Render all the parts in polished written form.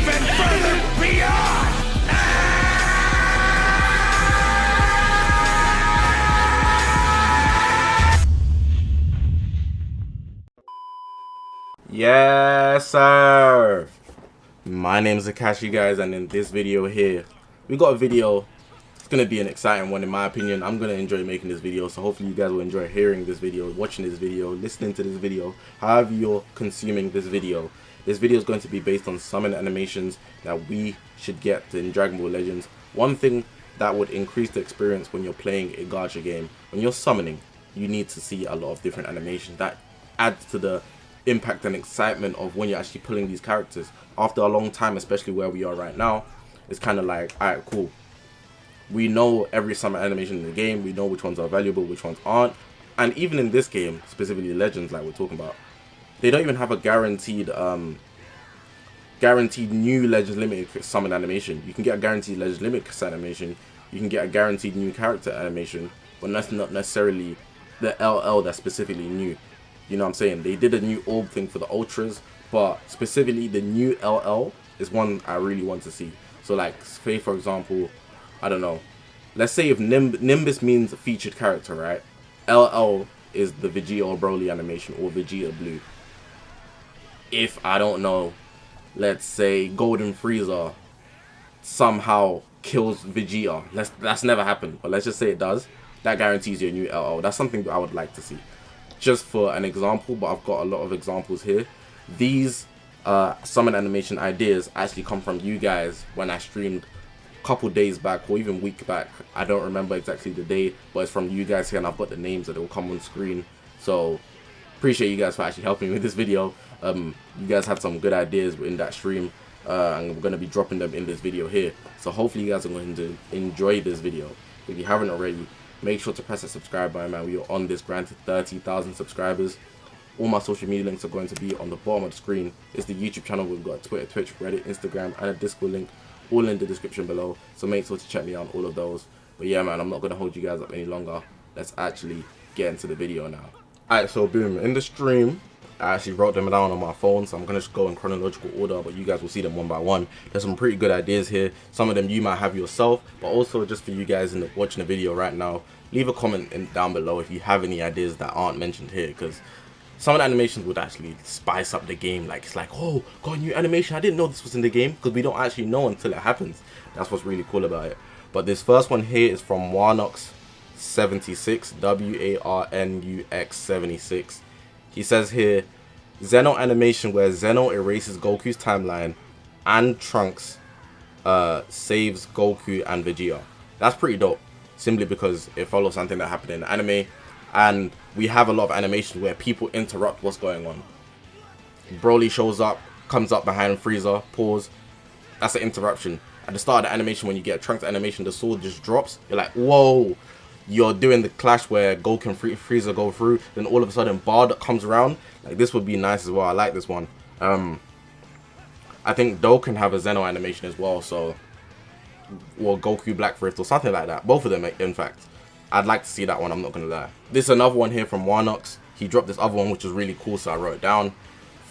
even further beyond! Yes, sir. My name is Zakashi, guys, and in this video here, we got a video. It's gonna be an exciting one, in my opinion. I'm gonna enjoy making this video, so hopefully you guys will enjoy hearing this video, watching this video, listening to this video, however you're consuming this video. This video is going to be based on summon animations that we should get in Dragon Ball Legends. One thing that would increase the experience when you're playing a gacha game, when you're summoning, you need to see a lot of different animations. That adds to the impact and excitement of when you're actually pulling these characters. After a long time, especially where we are right now, it's kind of like, alright, cool. We know every summon animation in the game, we know which ones are valuable, which ones aren't. And even in this game, specifically Legends like we're talking about, they don't even have a guaranteed new Legends Limited summon animation. You can get a guaranteed Legends Limited animation, you can get a guaranteed new character animation, but that's not necessarily the LL that's specifically new. You know what I'm saying? They did a new orb thing for the Ultras, but specifically the new LL is one I really want to see. So like, say for example, I don't know, let's say if Nimbus means a featured character, right? LL is the Vegeta or Broly animation, or Vegeta Blue. If, I don't know, let's say Golden Frieza somehow kills Vegeta. That's never happened, but let's just say it does. That guarantees you a new LL. That's something that I would like to see. Just for an example, but I've got a lot of examples here. These summon animation ideas actually come from you guys when I streamed a couple days back, or even week back. I don't remember exactly the day, but it's from you guys here, and I've got the names that will come on screen. So appreciate you guys for actually helping me with this video. You guys had some good ideas in that stream, and we're going to be dropping them in this video here. So hopefully you guys are going to enjoy this video. If you haven't already, make sure to press the subscribe button, man. We are on this granted 30,000 subscribers. All my social media links are going to be on the bottom of the screen. It's the YouTube channel. We've got Twitter, Twitch, Reddit, Instagram, and a Discord link, all in the description below. So make sure to check me out on all of those. But yeah, man, I'm not going to hold you guys up any longer. Let's actually get into the video now. Alright, so boom. In the stream, I actually wrote them down on my phone, so I'm going to just go in chronological order, but you guys will see them one by one. There's some pretty good ideas here. Some of them you might have yourself, but also just for you guys watching the video right now, leave a comment down below if you have any ideas that aren't mentioned here, because some of the animations would actually spice up the game. Like, it's like, oh, got a new animation, I didn't know this was in the game, because we don't actually know until it happens. That's what's really cool about it. But this first one here is from Warnux76, WARNUX76. He says here, Zeno animation where Zeno erases Goku's timeline and Trunks saves Goku and Vegeta. That's pretty dope, simply because it follows something that happened in the anime, and we have a lot of animations where people interrupt what's going on. Broly shows up, comes up behind Frieza, pause. That's an interruption. At the start of the animation, when you get a Trunks animation, the sword just drops. You're like, whoa. You're doing the clash where Goku and Frieza go through, then all of a sudden Bardock comes around. Like, this would be nice as well. I like this one. I think Do can have a Zeno animation as well, so, or Goku Black Rift or something like that. Both of them, in fact. I'd like to see that one, I'm not gonna lie. This is another one here from Warnux. He dropped this other one, which was really cool, so I wrote it down.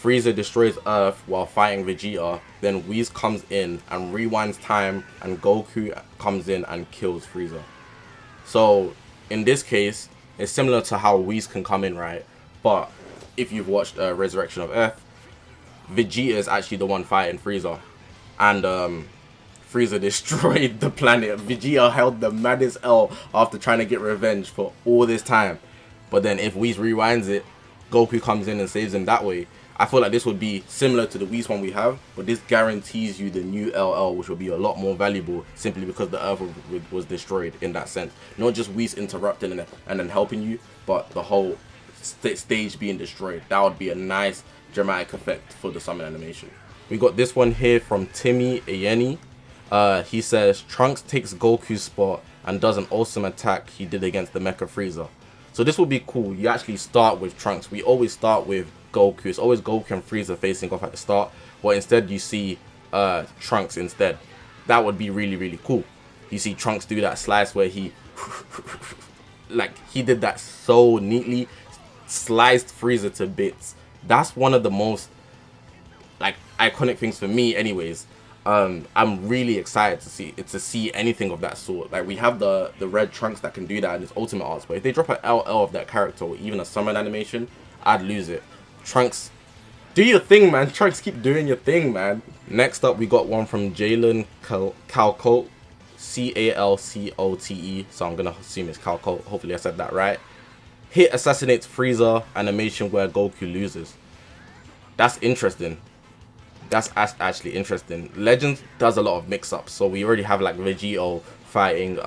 Frieza destroys Earth while fighting Vegeta, then Whis comes in and rewinds time, and Goku comes in and kills Frieza. So in this case, it's similar to how Whis can come in, right? But if you've watched Resurrection of Earth, Vegeta is actually the one fighting Frieza, and Frieza destroyed the planet. Vegeta held the maddest L after trying to get revenge for all this time. But then if Whis rewinds it, Goku comes in and saves him that way. I feel like this would be similar to the Whis one we have, but this guarantees you the new LL, which will be a lot more valuable simply because the Earth was destroyed in that sense. Not just Whis interrupting and then helping you, but the whole stage being destroyed. That would be a nice dramatic effect for the summon animation. We got this one here from Timi Ayeni. He says, Trunks takes Goku's spot and does an awesome attack he did against the Mecha Frieza. So this would be cool. You actually start with Trunks. We always start with Goku. It's always Goku and Frieza facing off at the start, but instead you see Trunks instead. That would be really, really cool. You see Trunks do that slice where he like, he did that so neatly, sliced Frieza to bits. That's one of the most like iconic things for me anyways. I'm really excited to see anything of that sort. Like, we have the red Trunks that can do that in his ultimate arts, but if they drop an LL of that character or even a summon animation, I'd lose it. Trunks, do your thing, man. Trunks, keep doing your thing, man. Next up, we got one from jaylon calcote, calcote, so I'm gonna assume it's calcote. Hopefully I said that right. Hit assassinates Frieza animation where Goku loses. That's interesting. That's actually interesting. Legends does a lot of mix-ups, so we already have like Vegito fighting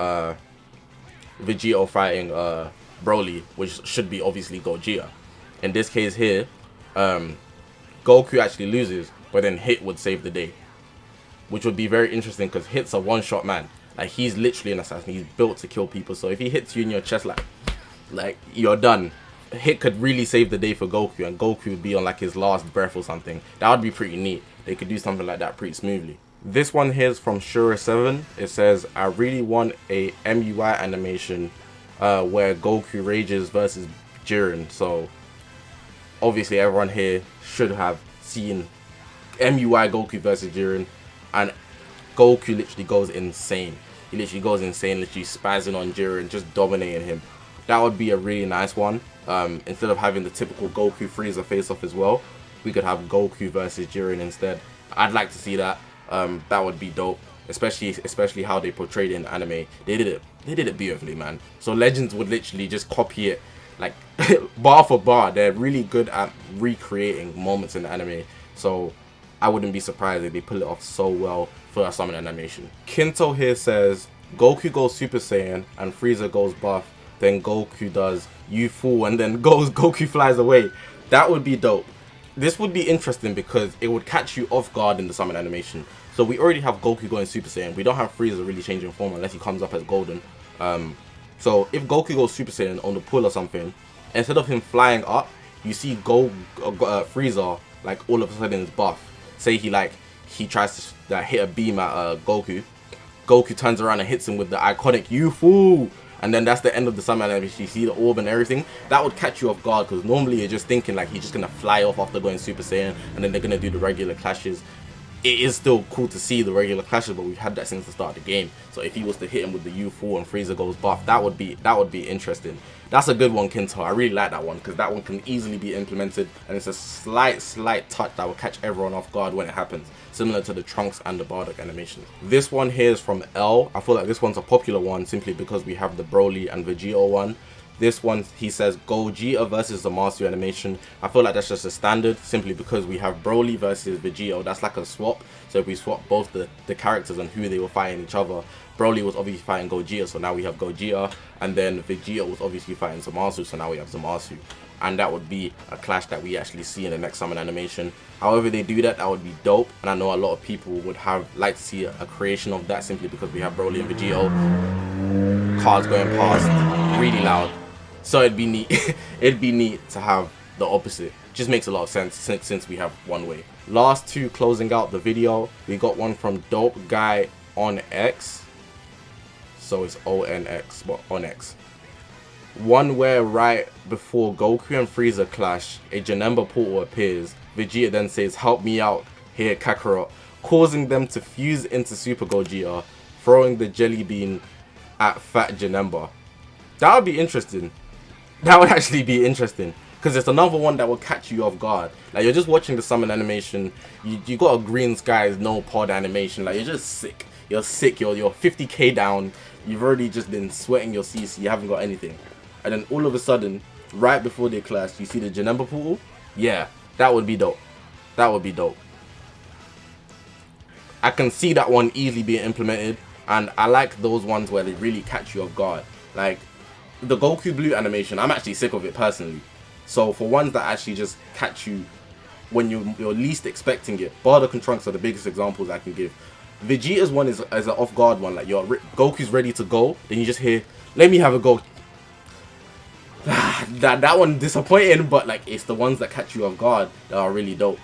Broly, which should be obviously Gogeta. In this case here, Goku actually loses, but then Hit would save the day, which would be very interesting because Hit's a one-shot man. Like, he's literally an assassin. He's built to kill people. So if he hits you in your chest, like you're done. Hit could really save the day for Goku, and Goku would be on like his last breath or something. That would be pretty neat. They could do something like that pretty smoothly. This one here is from Shura7. It says, I really want a MUI animation where Goku rages versus Jiren. So obviously everyone here should have seen MUI Goku versus Jiren, and Goku literally goes insane. He literally goes insane, literally spazzing on Jiren, just dominating him. That would be a really nice one. Instead of having the typical Goku Frieza face-off as well, we could have Goku versus Jiren instead. I'd like to see that. That would be dope, especially how they portrayed it in anime. They did it beautifully, man. So Legends would literally just copy it, like bar for bar. They're really good at recreating moments in the anime. So I wouldn't be surprised if they pull it off so well for a summon animation. Kinto here says, Goku goes Super Saiyan and Frieza goes buff. Then Goku does "you fool" and then Goku flies away. That would be dope. This would be interesting because it would catch you off guard in the summon animation. So we already have Goku going Super Saiyan. We don't have Frieza really changing form unless he comes up as Golden. So if Goku goes Super Saiyan on the pull or something, instead of him flying up, you see Frieza like all of a sudden is buff. Say he tries to hit a beam at Goku. Goku turns around and hits him with the iconic "you fool." And then that's the end of the summon animation. You see the orb and everything. That would catch you off guard because normally you're just thinking like he's just going to fly off after going Super Saiyan and then they're going to do the regular clashes. It is still cool to see the regular clashes, but we've had that since the start of the game. So if he was to hit him with the U4 and Frieza goes buff, that would be interesting. That's a good one, Kinto. I really like that one because that one can easily be implemented and it's a slight touch that will catch everyone off guard when it happens, similar to the Trunks and the Bardock animations. This one here is from L. I feel like this one's a popular one simply because we have the Broly and Vegito one. This one, he says, Gogeta versus the Zamasu animation. I feel like that's just a standard simply because we have Broly versus Vegito. That's like a swap. So if we swap both the characters and who they were fighting each other, Broly was obviously fighting Gogeta, so now we have Gogeta. And then Vegito was obviously fighting Zamasu, so now we have Zamasu. And that would be a clash that we actually see in the next summon animation. However they do that, that would be dope. And I know a lot of people would like to see a creation of that simply because we have Broly and Vegito. Cars going past really loud. So it'd be neat. It'd be neat to have the opposite. Just makes a lot of sense since we have one way. Last two closing out the video. We got one from Dopeguyonx. So it's ONX, but ONX. One where right before Goku and Frieza clash, a Janemba portal appears. Vegeta then says, "Help me out here, Kakarot," causing them to fuse into Super Gogeta, throwing the jelly bean at Fat Janemba. That would be interesting. That would actually be interesting because it's another one that will catch you off guard. Like, you're just watching the summon animation, you got a green skies no pod animation, like you're just sick. You're sick, you're 50k down, you've already just been sweating your CC, you haven't got anything. And then all of a sudden, right before they clash, you see the Janemba portal? Yeah, that would be dope. That would be dope. I can see that one easily being implemented, and I like those ones where they really catch you off guard. Like, the Goku Blue animation, I'm actually sick of it personally. So for ones that actually just catch you when you're least expecting it, Bardock and Trunks are the biggest examples I can give. Vegeta's one is an off guard one, like Goku's ready to go, then you just hear, "Let me have a go." that one disappointing, but like it's the ones that catch you off guard that are really dope.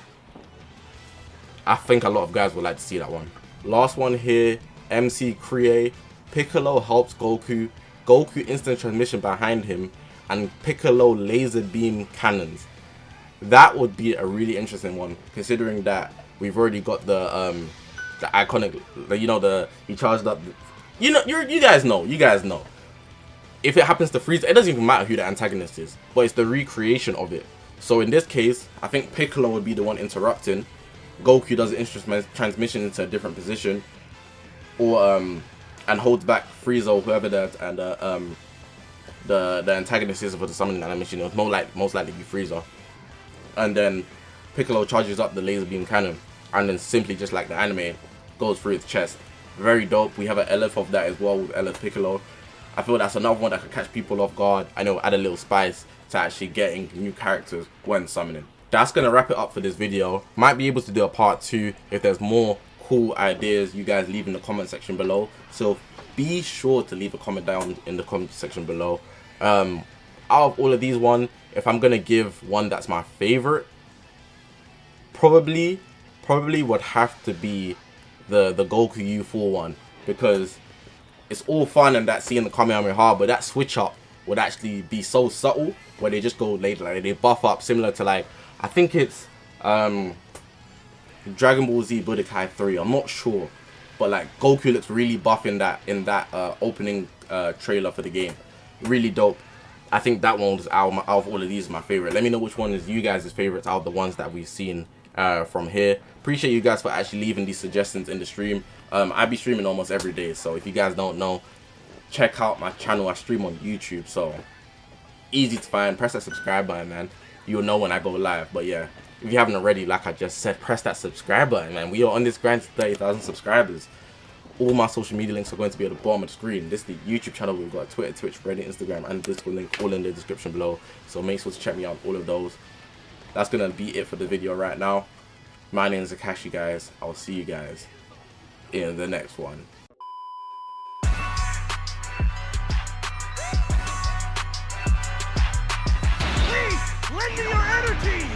I think a lot of guys would like to see that one. Last one here, McCrea. Piccolo helps Goku. Goku instant transmission behind him, and Piccolo laser beam cannons. That would be a really interesting one, considering that we've already got the the iconic, you know, he charged up. You know, you guys know. If it happens to freeze, it doesn't even matter who the antagonist is, but it's the recreation of it. So in this case, I think Piccolo would be the one interrupting. Goku does an transmission into a different position, or and holds back Frieza or whoever that and the antagonist is for the summoning animation. It was most likely be Frieza, and then Piccolo charges up the laser beam cannon, and then simply just like the anime goes through his chest. Very dope. We have an LF of that as well with LF Piccolo. I feel that's another one that could catch people off guard. I know, add a little spice to actually getting new characters when summoning. That's gonna wrap it up for this video. Might be able to do a part 2 if there's more cool ideas you guys leave in the comment section below. So be sure to leave a comment down in the comment section below. Out of all of these one, if I'm gonna give one that's my favorite, probably would have to be the Goku U4 one, because it's all fun and that seeing the Kamehameha, but that switch up would actually be so subtle where they just go later, like they buff up similar to, like, I think it's Dragon Ball Z Budokai 3. I'm not sure, but like Goku looks really buff in that opening trailer for the game. Really dope. I think that one was out of all of these my favorite. Let me know which one is you guys' favorites out of the ones that we've seen from here. Appreciate you guys for actually leaving these suggestions in the stream. I be streaming almost every day, so if you guys don't know, check out my channel. I stream on YouTube, so easy to find. Press that subscribe button, man. You'll know when I go live. But yeah, if you haven't already, like I just said, press that subscribe button, man. We are on this grind to 30,000 subscribers. All my social media links are going to be at the bottom of the screen. This is the YouTube channel. We've got Twitter, Twitch, Reddit, Instagram, and Discord link all in the description below. So make sure to check me out on all of those. That's gonna be it for the video right now. My name is Zakashi, guys. I'll see you guys in the next one. Please, lend me your energy!